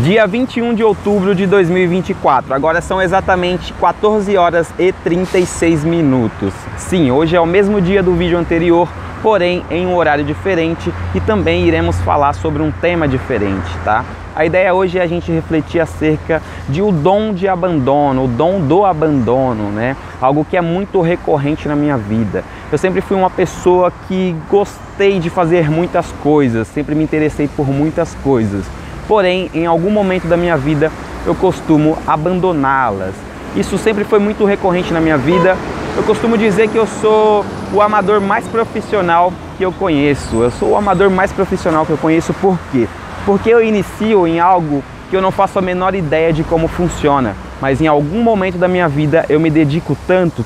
Dia 21 de outubro de 2024, agora são exatamente 14 horas e 36 minutos. Sim, hoje é o mesmo dia do vídeo anterior, porém em um horário diferente e também iremos falar sobre um tema diferente, tá? A ideia hoje é a gente refletir acerca de o dom de abandono, o dom do abandono, né? Algo que é muito recorrente na minha vida. Eu sempre fui uma pessoa que gostei de fazer muitas coisas, sempre me interessei por muitas coisas. Porém, em algum momento da minha vida, eu costumo abandoná-las. Isso sempre foi muito recorrente na minha vida. Eu costumo dizer que eu sou o amador mais profissional que eu conheço. Eu sou o amador mais profissional que eu conheço, por quê? Porque eu inicio em algo que eu não faço a menor ideia de como funciona. Mas em algum momento da minha vida, eu me dedico tanto,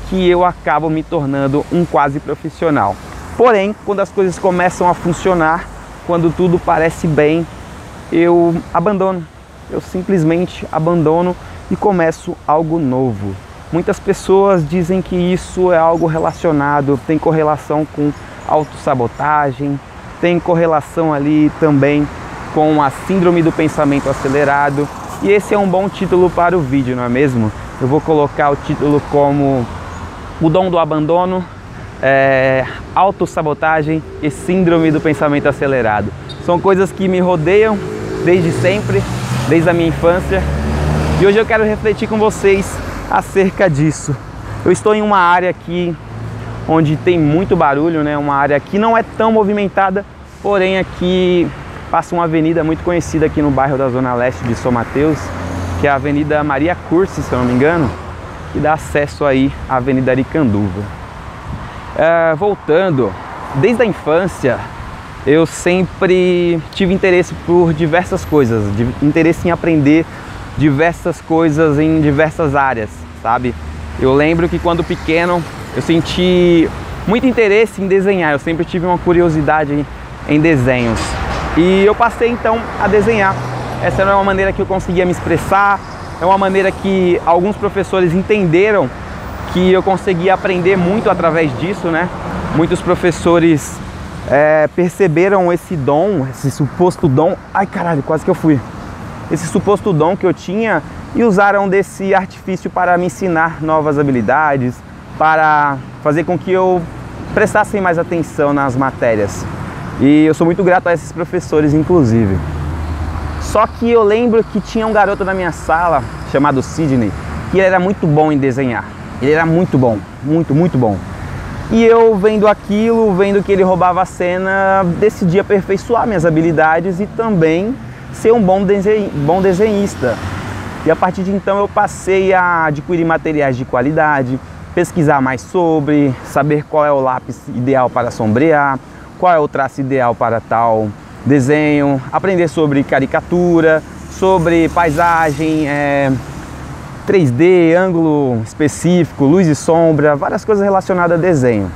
que eu acabo me tornando um quase profissional. Porém, quando as coisas começam a funcionar, quando tudo parece bem, eu abandono. Eu simplesmente abandono e começo algo novo. Muitas pessoas dizem que isso é algo relacionado, tem correlação com autossabotagem, tem correlação ali também com a síndrome do pensamento acelerado. E esse é um bom título para o vídeo, não é mesmo? Eu vou colocar o título como o dom do abandono, autossabotagem e síndrome do pensamento acelerado. São coisas que me rodeiam desde sempre, desde a minha infância, e hoje eu quero refletir com vocês acerca disso. Eu estou em uma área aqui onde tem muito barulho, né? Uma área que não é tão movimentada, porém aqui passa uma avenida muito conhecida aqui no bairro da Zona Leste de São Mateus, que é a Avenida Maria Curci, se eu não me engano, que dá acesso aí à Avenida Aricanduva. Voltando, desde a infância eu sempre tive interesse por diversas coisas, interesse em aprender diversas coisas em diversas áreas, sabe? Eu lembro que quando pequeno eu senti muito interesse em desenhar, eu sempre tive uma curiosidade em desenhos e eu passei então a desenhar. Essa era uma maneira que eu conseguia me expressar, é uma maneira que alguns professores entenderam que eu conseguia aprender muito através disso, né? Muitos professores perceberam esse dom, esse suposto dom. Ai, caralho, quase que eu fui. Esse suposto dom que eu tinha e usaram desse artifício para me ensinar novas habilidades, para fazer com que eu prestasse mais atenção nas matérias. E eu sou muito grato a esses professores, inclusive. Só que eu lembro que tinha um garoto na minha sala, chamado Sidney, que ele era muito bom em desenhar. Ele era muito bom, muito bom. E eu vendo aquilo, vendo que ele roubava a cena, decidi aperfeiçoar minhas habilidades e também ser um bom desenhista. E a partir de então eu passei a adquirir materiais de qualidade, pesquisar mais sobre, saber qual é o lápis ideal para sombrear, qual é o traço ideal para tal desenho, aprender sobre caricatura, sobre paisagem, 3D, ângulo específico, luz e sombra, várias coisas relacionadas a desenho.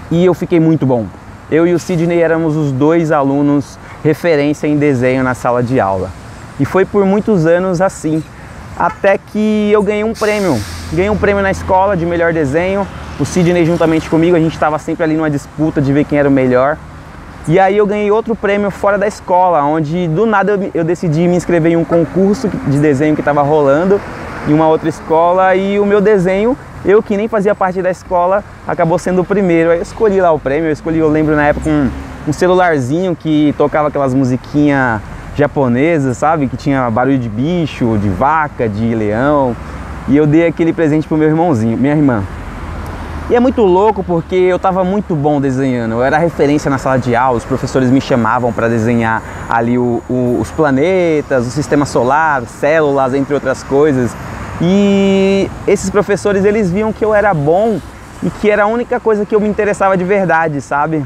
E eu fiquei muito bom. Eu e o Sidney éramos os dois alunos referência em desenho na sala de aula. E foi por muitos anos assim, até que eu ganhei um prêmio. Ganhei um prêmio na escola de melhor desenho. O Sidney juntamente comigo, a gente estava sempre ali numa disputa de ver quem era o melhor. E aí eu ganhei outro prêmio fora da escola, onde do nada eu decidi me inscrever em um concurso de desenho que estava rolando em uma outra escola, e o meu desenho, eu que nem fazia parte da escola, acabou sendo o primeiro. Aí eu escolhi lá o prêmio, eu lembro na época um celularzinho que tocava aquelas musiquinhas japonesas, sabe? Que tinha barulho de bicho, de vaca, de leão, e eu dei aquele presente pro meu irmãozinho, minha irmã. E é muito louco porque eu estava muito bom desenhando, eu era referência na sala de aula, os professores me chamavam para desenhar ali os planetas, o sistema solar, células, entre outras coisas. E esses professores, eles viam que eu era bom e que era a única coisa que eu me interessava de verdade, sabe?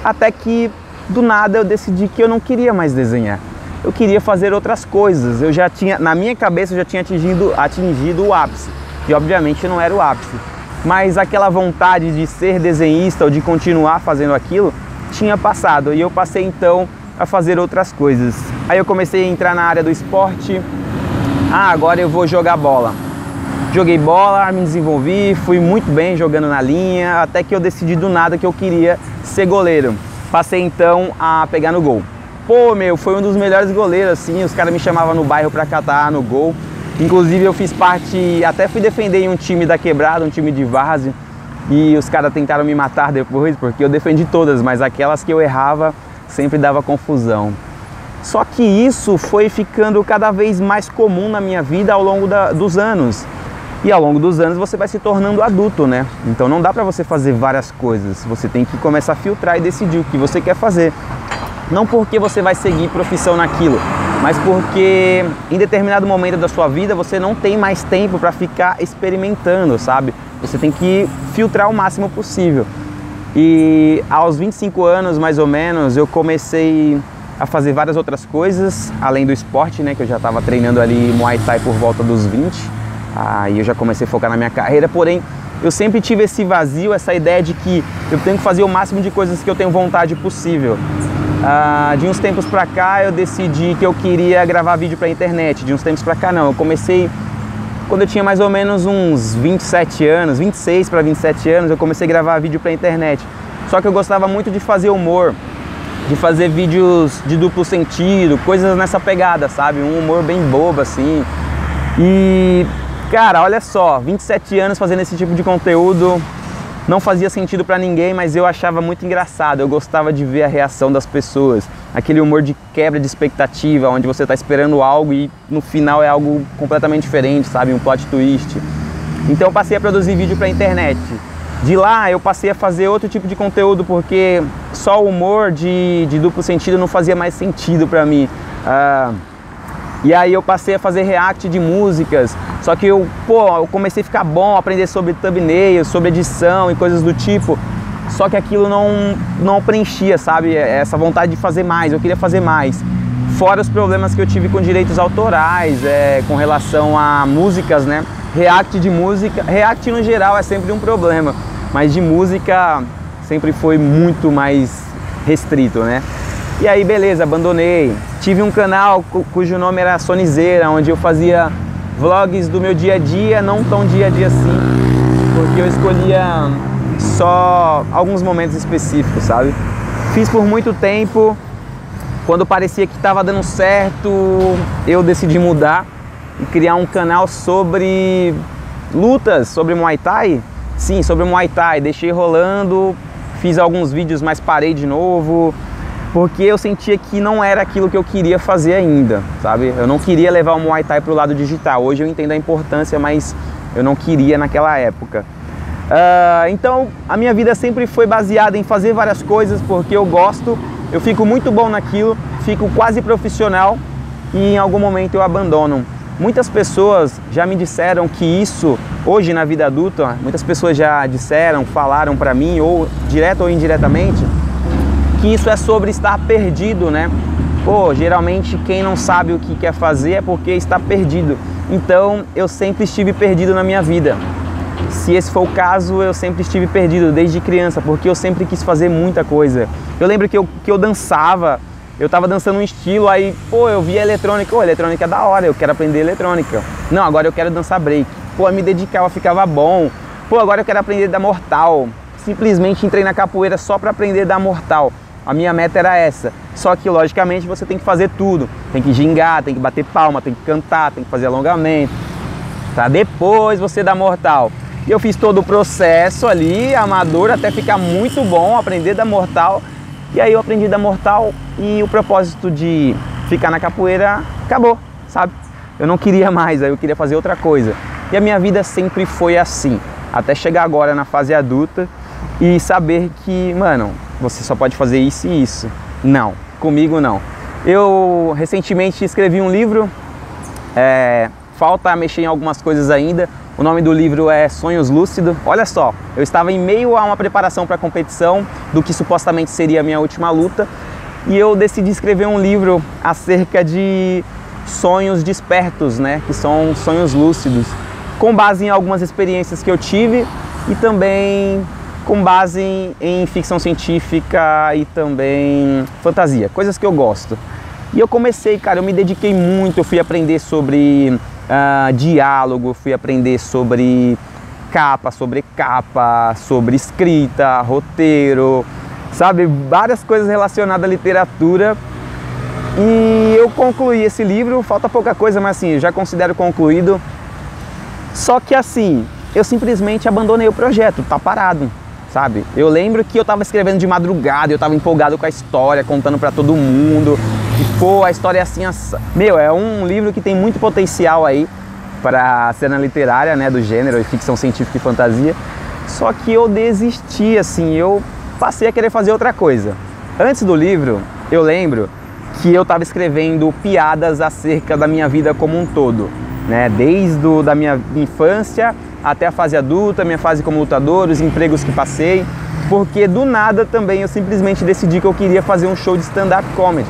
Até que do nada eu decidi que eu não queria mais desenhar. Eu queria fazer outras coisas. Eu já tinha, na minha cabeça, eu já tinha atingido o ápice. E obviamente não era o ápice. Mas aquela vontade de ser desenhista ou de continuar fazendo aquilo tinha passado. E eu passei então a fazer outras coisas. Aí eu comecei a entrar na área do esporte. Agora eu vou jogar bola. Joguei bola, me desenvolvi, fui muito bem jogando na linha, até que eu decidi do nada que eu queria ser goleiro. Passei então a pegar no gol. pô, meu, foi um dos melhores goleiros, assim, os caras me chamavam no bairro pra catar no gol. Inclusive eu fiz parte, até fui defender em um time da quebrada, um time de várzea, e os caras tentaram me matar depois, porque eu defendi todas, mas aquelas que eu errava sempre dava confusão. Só que isso foi ficando cada vez mais comum na minha vida ao longo dos anos. E ao longo dos anos você vai se tornando adulto, né? Então não dá pra você fazer várias coisas. Você tem que começar a filtrar e decidir o que você quer fazer. Não porque você vai seguir profissão naquilo, mas porque em determinado momento da sua vida você não tem mais tempo para ficar experimentando, sabe? Você tem que filtrar o máximo possível. E aos 25 anos, mais ou menos, eu comecei a fazer várias outras coisas, além do esporte, né? Que eu já estava treinando ali Muay Thai por volta dos 20. Aí eu já comecei a focar na minha carreira, porém eu sempre tive esse vazio, essa ideia de que eu tenho que fazer o máximo de coisas que eu tenho vontade possível. De uns tempos pra cá eu decidi que eu queria gravar vídeo pra internet. De uns tempos pra cá não, eu comecei quando eu tinha mais ou menos uns 27 anos, 26 para 27 anos, eu comecei a gravar vídeo pra internet. Só que eu gostava muito de fazer humor, de fazer vídeos de duplo sentido, coisas nessa pegada, sabe? Um humor bem bobo assim. E cara, olha só, 27 anos fazendo esse tipo de conteúdo, não fazia sentido pra ninguém, mas eu achava muito engraçado, eu gostava de ver a reação das pessoas, aquele humor de quebra de expectativa, onde você tá esperando algo e no final é algo completamente diferente, sabe, um plot twist. Então eu passei a produzir vídeo pra internet. De lá eu passei a fazer outro tipo de conteúdo, porque só o humor de duplo sentido não fazia mais sentido pra mim. E aí eu passei a fazer react de músicas, só que eu comecei a ficar bom, aprender sobre thumbnail, sobre edição e coisas do tipo, só que aquilo não preenchia, sabe, essa vontade de fazer mais, eu queria fazer mais. Fora os problemas que eu tive com direitos autorais, com relação a músicas, né, react de música, react no geral é sempre um problema, mas de música sempre foi muito mais restrito, né. E aí beleza, abandonei. Tive um canal cujo nome era Sonizeira, onde eu fazia vlogs do meu dia a dia, não tão dia a dia assim, porque eu escolhia só alguns momentos específicos, sabe? Fiz por muito tempo, quando parecia que estava dando certo, eu decidi mudar e criar um canal sobre lutas, sobre Muay Thai. Sim, sobre Muay Thai, deixei rolando, fiz alguns vídeos, mas parei de novo, porque eu sentia que não era aquilo que eu queria fazer ainda, sabe? Eu não queria levar o Muay Thai para o lado digital. Hoje eu entendo a importância, mas eu não queria naquela época. Então a minha vida sempre foi baseada em fazer várias coisas, porque eu gosto, eu fico muito bom naquilo, fico quase profissional e em algum momento eu abandono. Muitas pessoas já me disseram que isso, hoje na vida adulta, muitas pessoas já disseram, falaram para mim, ou direto ou indiretamente, que isso é sobre estar perdido, né? Pô, geralmente quem não sabe o que quer fazer é porque está perdido. Então eu sempre estive perdido na minha vida. Se esse for o caso, eu sempre estive perdido desde criança, porque eu sempre quis fazer muita coisa. Eu lembro que eu dançava, eu tava dançando um estilo, aí, pô, eu via eletrônica, eletrônica é da hora, eu quero aprender eletrônica. Não, agora eu quero dançar break. Pô, eu me dedicava, ficava bom. Pô, agora eu quero aprender a dar mortal. Simplesmente entrei na capoeira só para aprender a dar mortal. A minha meta era essa, só que logicamente você tem que fazer tudo, tem que gingar, tem que bater palma, tem que cantar, tem que fazer alongamento, tá? Depois você dá mortal. E eu fiz todo o processo ali, amador, até ficar muito bom, aprender a dar mortal, e aí eu aprendi a dar mortal e o propósito de ficar na capoeira acabou, sabe? Eu não queria mais, aí eu queria fazer outra coisa. E a minha vida sempre foi assim, até chegar agora na fase adulta e saber que, mano, você só pode fazer isso e isso. Não, comigo não. Eu recentemente escrevi um livro, falta mexer em algumas coisas ainda. O nome do livro é Sonhos Lúcidos. Olha só, eu estava em meio a uma preparação para a competição do que supostamente seria a minha última luta e eu decidi escrever um livro acerca de sonhos despertos, né? Que são sonhos lúcidos, com base em algumas experiências que eu tive e também com base em ficção científica e também fantasia, coisas que eu gosto. E eu comecei, cara, eu me dediquei muito, eu fui aprender sobre diálogo, fui aprender sobre capa, sobre escrita, roteiro, sabe? Várias coisas relacionadas à literatura. E eu concluí esse livro, falta pouca coisa, mas assim, eu já considero concluído. Só que assim, eu simplesmente abandonei o projeto, tá parado, sabe? Eu lembro que eu tava escrevendo de madrugada, eu tava empolgado com a história, contando pra todo mundo. E pô, a história é assim, meu, é um livro que tem muito potencial aí pra cena literária, né, do gênero, ficção científica e fantasia. Só que eu desisti, assim, eu passei a querer fazer outra coisa. Antes do livro, eu lembro que eu estava escrevendo piadas acerca da minha vida como um todo, né? Desde da minha infância até a fase adulta, minha fase como lutador, os empregos que passei, porque do nada também eu simplesmente decidi que eu queria fazer um show de stand-up comedy,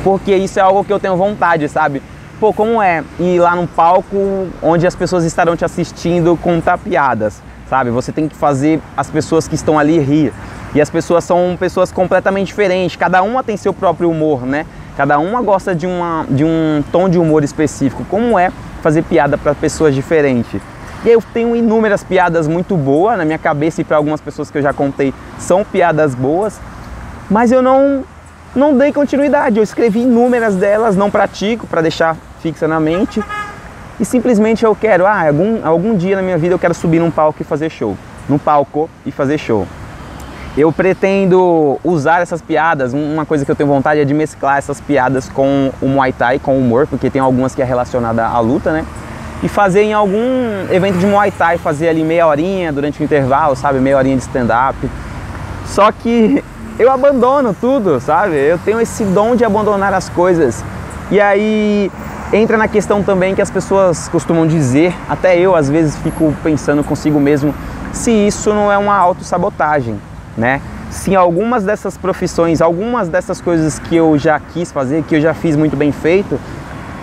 porque isso é algo que eu tenho vontade, sabe? Pô, como é ir lá num palco onde as pessoas estarão te assistindo contar piadas, sabe? Você tem que fazer as pessoas que estão ali rir. E as pessoas são pessoas completamente diferentes, cada uma tem seu próprio humor, né? Cada uma gosta de um tom de humor específico. Como é fazer piada para pessoas diferentes? E aí eu tenho inúmeras piadas muito boas na minha cabeça, e para algumas pessoas que eu já contei são piadas boas, mas eu não dei continuidade. Eu escrevi inúmeras delas, não pratico para deixar fixa na mente, e simplesmente eu quero, algum dia na minha vida eu quero subir num palco e fazer show. Num palco e fazer show. Eu pretendo usar essas piadas, uma coisa que eu tenho vontade é de mesclar essas piadas com o Muay Thai, com o humor, porque tem algumas que é relacionada à luta, né? E fazer em algum evento de Muay Thai, fazer ali meia horinha durante o intervalo, sabe? Meia horinha de stand-up. Só que eu abandono tudo, sabe? Eu tenho esse dom de abandonar as coisas. E aí entra na questão também que as pessoas costumam dizer, até eu às vezes fico pensando consigo mesmo, se isso não é uma autossabotagem, né? Se algumas dessas profissões, algumas dessas coisas que eu já quis fazer, que eu já fiz muito bem feito,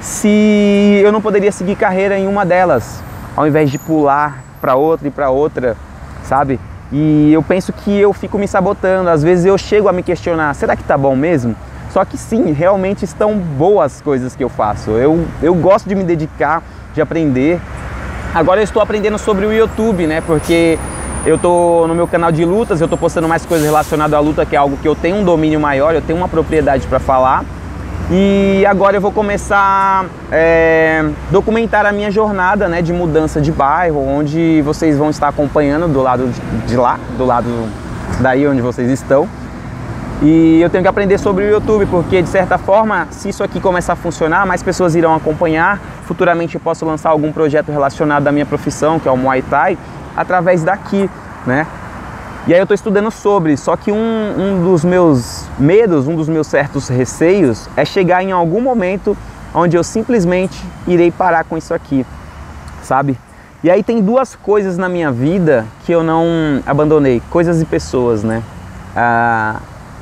se eu não poderia seguir carreira em uma delas, ao invés de pular para outra, sabe? E eu penso que eu fico me sabotando, às vezes eu chego a me questionar, será que tá bom mesmo? Só que sim, realmente estão boas as coisas que eu faço, eu gosto de me dedicar, de aprender. Agora eu estou aprendendo sobre o YouTube, né? Porque eu tô no meu canal de lutas, eu tô postando mais coisas relacionadas à luta, que é algo que eu tenho um domínio maior, eu tenho uma propriedade para falar. E agora eu vou começar a documentar a minha jornada, né, de mudança de bairro, onde vocês vão estar acompanhando do lado de lá, do lado daí onde vocês estão. E eu tenho que aprender sobre o YouTube, porque de certa forma, se isso aqui começar a funcionar, mais pessoas irão acompanhar. Futuramente eu posso lançar algum projeto relacionado à minha profissão, que é o Muay Thai, através daqui, né? E aí eu estou estudando sobre, só que um dos meus medos, um dos meus certos receios é chegar em algum momento onde eu simplesmente irei parar com isso aqui, sabe? E aí tem duas coisas na minha vida que eu não abandonei, coisas e pessoas, né?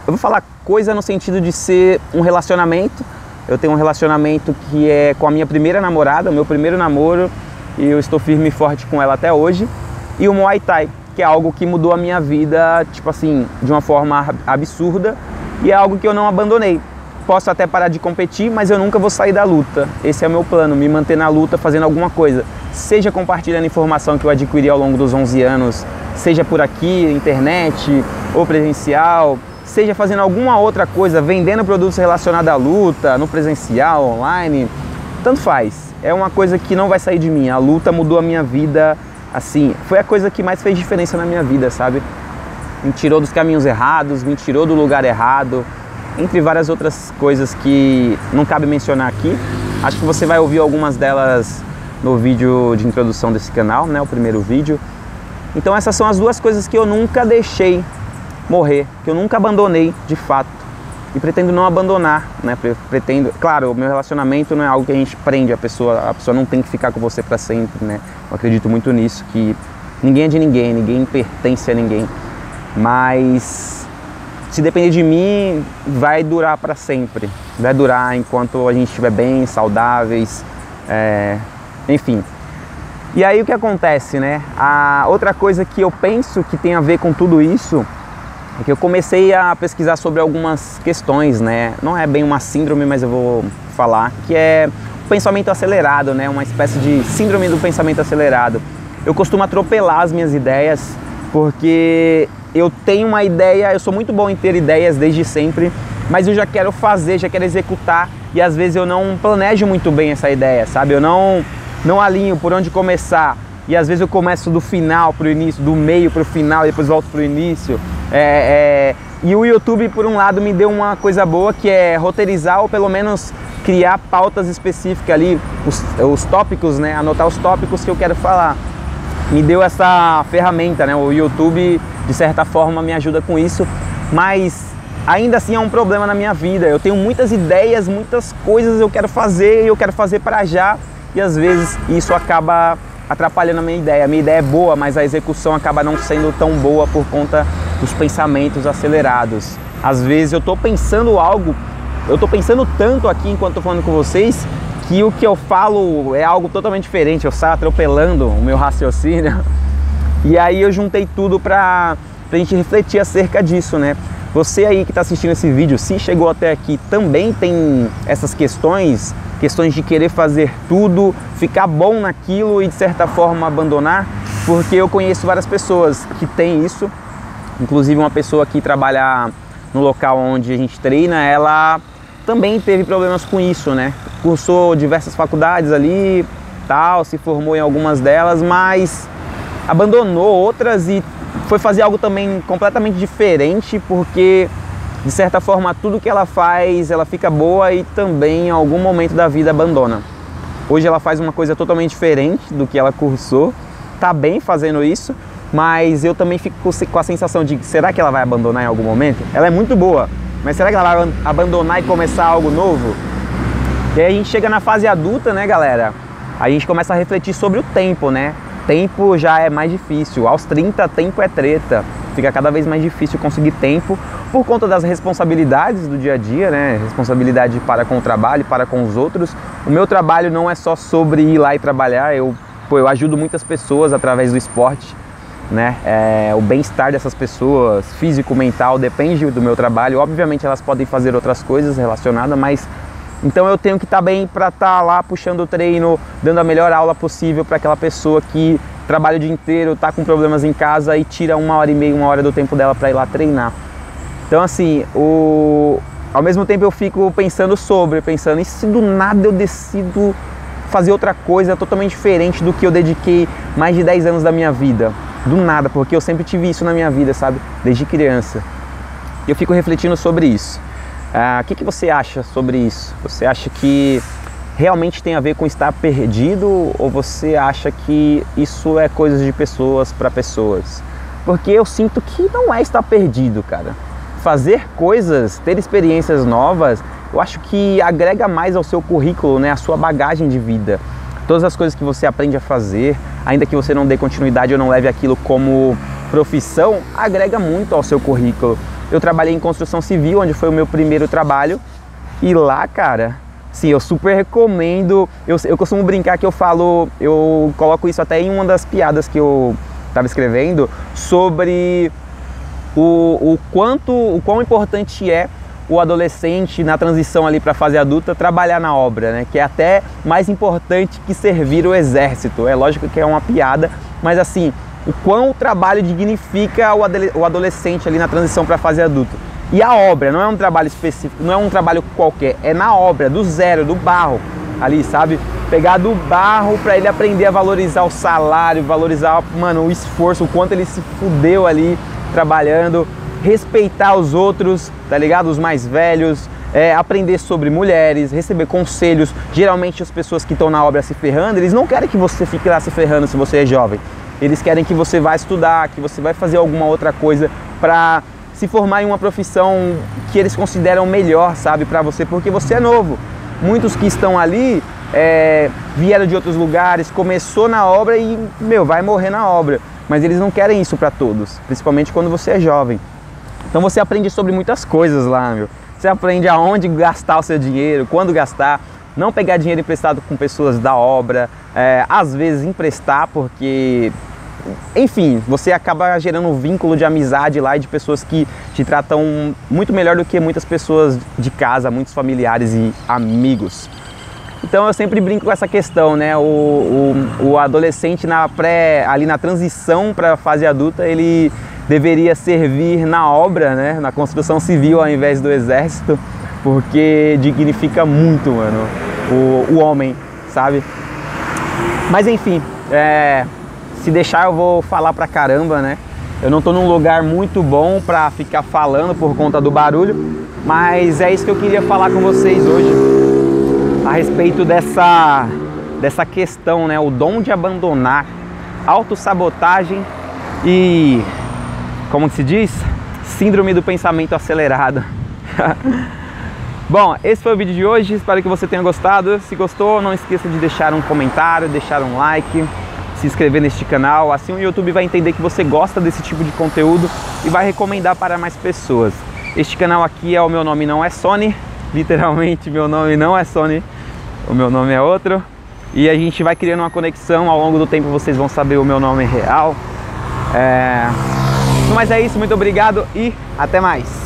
Eu vou falar coisa no sentido de ser um relacionamento. Eu tenho um relacionamento que é com a minha primeira namorada, o meu primeiro namoro, e eu estou firme e forte com ela até hoje. E o Muay Thai, que é algo que mudou a minha vida, tipo assim, de uma forma absurda, e é algo que eu não abandonei. Posso até parar de competir, mas eu nunca vou sair da luta. Esse é o meu plano, me manter na luta fazendo alguma coisa. Seja compartilhando informação que eu adquiri ao longo dos 11 anos, seja por aqui, internet ou presencial, seja fazendo alguma outra coisa, vendendo produtos relacionados à luta, no presencial, online, tanto faz. É uma coisa que não vai sair de mim. A luta mudou a minha vida, assim, foi a coisa que mais fez diferença na minha vida, sabe? Me tirou dos caminhos errados, me tirou do lugar errado, entre várias outras coisas que não cabe mencionar aqui. Acho que você vai ouvir algumas delas no vídeo de introdução desse canal, né? O primeiro vídeo. Então essas são as duas coisas que eu nunca deixei morrer, que eu nunca abandonei de fato, e pretendo não abandonar, né? Pretendo, claro, o meu relacionamento não é algo que a gente prende a pessoa não tem que ficar com você para sempre, né? Eu acredito muito nisso, que ninguém é de ninguém, ninguém pertence a ninguém, mas se depender de mim, vai durar para sempre, vai durar enquanto a gente estiver bem, saudáveis, enfim. E aí o que acontece, né? A outra coisa que eu penso que tem a ver com tudo isso é que eu comecei a pesquisar sobre algumas questões, né? Não é bem uma síndrome, mas eu vou falar, que é o pensamento acelerado, né? Uma espécie de síndrome do pensamento acelerado. Eu costumo atropelar as minhas ideias, porque eu tenho uma ideia, eu sou muito bom em ter ideias desde sempre, mas eu já quero fazer, já quero executar, e às vezes eu não planejo muito bem essa ideia, sabe? Eu não alinho por onde começar, e às vezes eu começo do final para o início, do meio para o final, e depois volto para o início. E o YouTube, por um lado, me deu uma coisa boa, que é roteirizar, ou pelo menos criar pautas específicas ali, os tópicos, né? Anotar os tópicos que eu quero falar. Me deu essa ferramenta, né? O YouTube, de certa forma, me ajuda com isso, mas ainda assim é um problema na minha vida. Eu tenho muitas ideias, muitas coisas eu quero fazer, e eu quero fazer para já, e às vezes isso acaba atrapalhando a minha ideia. A minha ideia é boa, mas a execução acaba não sendo tão boa por conta dos pensamentos acelerados. Às vezes eu tô pensando algo, eu tô pensando tanto aqui enquanto tô falando com vocês, que o que eu falo é algo totalmente diferente, eu saio atropelando o meu raciocínio. E aí eu juntei tudo pra gente refletir acerca disso, né? Você aí que está assistindo esse vídeo, se chegou até aqui, também tem essas questões de querer fazer tudo, ficar bom naquilo e de certa forma abandonar? Porque eu conheço várias pessoas que têm isso, inclusive uma pessoa que trabalha no local onde a gente treina, ela também teve problemas com isso, né? Cursou diversas faculdades ali, tal, se formou em algumas delas, mas abandonou outras e foi fazer algo também completamente diferente, porque de certa forma tudo que ela faz, ela fica boa e também em algum momento da vida abandona. Hoje ela faz uma coisa totalmente diferente do que ela cursou, tá bem fazendo isso, mas eu também fico com a sensação de, será que ela vai abandonar em algum momento? Ela é muito boa, mas será que ela vai abandonar e começar algo novo? E aí a gente chega na fase adulta, né, galera? A gente começa a refletir sobre o tempo, né? Tempo já é mais difícil. Aos 30, tempo é treta. Fica cada vez mais difícil conseguir tempo por conta das responsabilidades do dia a dia, né? Responsabilidade para com o trabalho, para com os outros. O meu trabalho não é só sobre ir lá e trabalhar. Eu ajudo muitas pessoas através do esporte, né? O bem-estar dessas pessoas, físico, mental, depende do meu trabalho. Obviamente elas podem fazer outras coisas relacionadas, mas então eu tenho que estar bem para estar lá puxando o treino, dando a melhor aula possível para aquela pessoa que trabalha o dia inteiro, está com problemas em casa e tira 1h30, 1 hora do tempo dela para ir lá treinar. Então assim, ao mesmo tempo eu fico pensando, e se do nada eu decido fazer outra coisa totalmente diferente do que eu dediquei mais de 10 anos da minha vida? Do nada, porque eu sempre tive isso na minha vida, sabe? Desde criança. E eu fico refletindo sobre isso. O que você acha sobre isso? Você acha que realmente tem a ver com estar perdido, ou você acha que isso é coisa de pessoas para pessoas? Porque eu sinto que não é estar perdido, cara. Fazer coisas, ter experiências novas, eu acho que agrega mais ao seu currículo, né? A sua bagagem de vida. Todas as coisas que você aprende a fazer, ainda que você não dê continuidade ou não leve aquilo como profissão, agrega muito ao seu currículo. Eu trabalhei em construção civil, onde foi o meu primeiro trabalho, e lá, cara, sim, eu super recomendo. Eu costumo brincar que eu coloco isso até em uma das piadas que eu estava escrevendo, sobre o quão importante é o adolescente na transição ali para a fase adulta trabalhar na obra, né? Que é até mais importante que servir o exército. É lógico que é uma piada, mas assim, o quão o trabalho dignifica o adolescente ali na transição para a fase adulta. E a obra não é um trabalho específico, não é um trabalho qualquer, é na obra, do zero, do barro ali, sabe? Pegar do barro para ele aprender a valorizar o salário, valorizar, mano, o esforço, o quanto ele se fudeu ali trabalhando, respeitar os outros, tá ligado? Os mais velhos, aprender sobre mulheres, receber conselhos. Geralmente as pessoas que estão na obra se ferrando, eles não querem que você fique lá se ferrando se você é jovem. Eles querem que você vá estudar, que você vai fazer alguma outra coisa para se formar em uma profissão que eles consideram melhor, sabe, para você, porque você é novo. Muitos que estão ali vieram de outros lugares, começou na obra e, vai morrer na obra. Mas eles não querem isso para todos, principalmente quando você é jovem. Então você aprende sobre muitas coisas lá, Você aprende aonde gastar o seu dinheiro, quando gastar, não pegar dinheiro emprestado com pessoas da obra, às vezes emprestar, porque, enfim, você acaba gerando um vínculo de amizade lá e de pessoas que te tratam muito melhor do que muitas pessoas de casa, muitos familiares e amigos. Então eu sempre brinco com essa questão, né? O adolescente ali na transição para a fase adulta, ele deveria servir na obra, né, na construção civil ao invés do exército, porque dignifica muito, mano, o homem, sabe? Mas enfim, se deixar eu vou falar pra caramba, né? Eu não tô num lugar muito bom pra ficar falando por conta do barulho, mas é isso que eu queria falar com vocês hoje, a respeito dessa questão, né? O dom de abandonar, autossabotagem e, como que se diz? Síndrome do pensamento acelerado. Bom, esse foi o vídeo de hoje, espero que você tenha gostado. Se gostou, não esqueça de deixar um comentário, deixar um like, se inscrever neste canal, assim o YouTube vai entender que você gosta desse tipo de conteúdo e vai recomendar para mais pessoas. Este canal aqui é o Meu Nome Não É Sony, literalmente meu nome não é Sony, o meu nome é outro. E a gente vai criando uma conexão, ao longo do tempo vocês vão saber o meu nome real. Mas é isso, muito obrigado e até mais!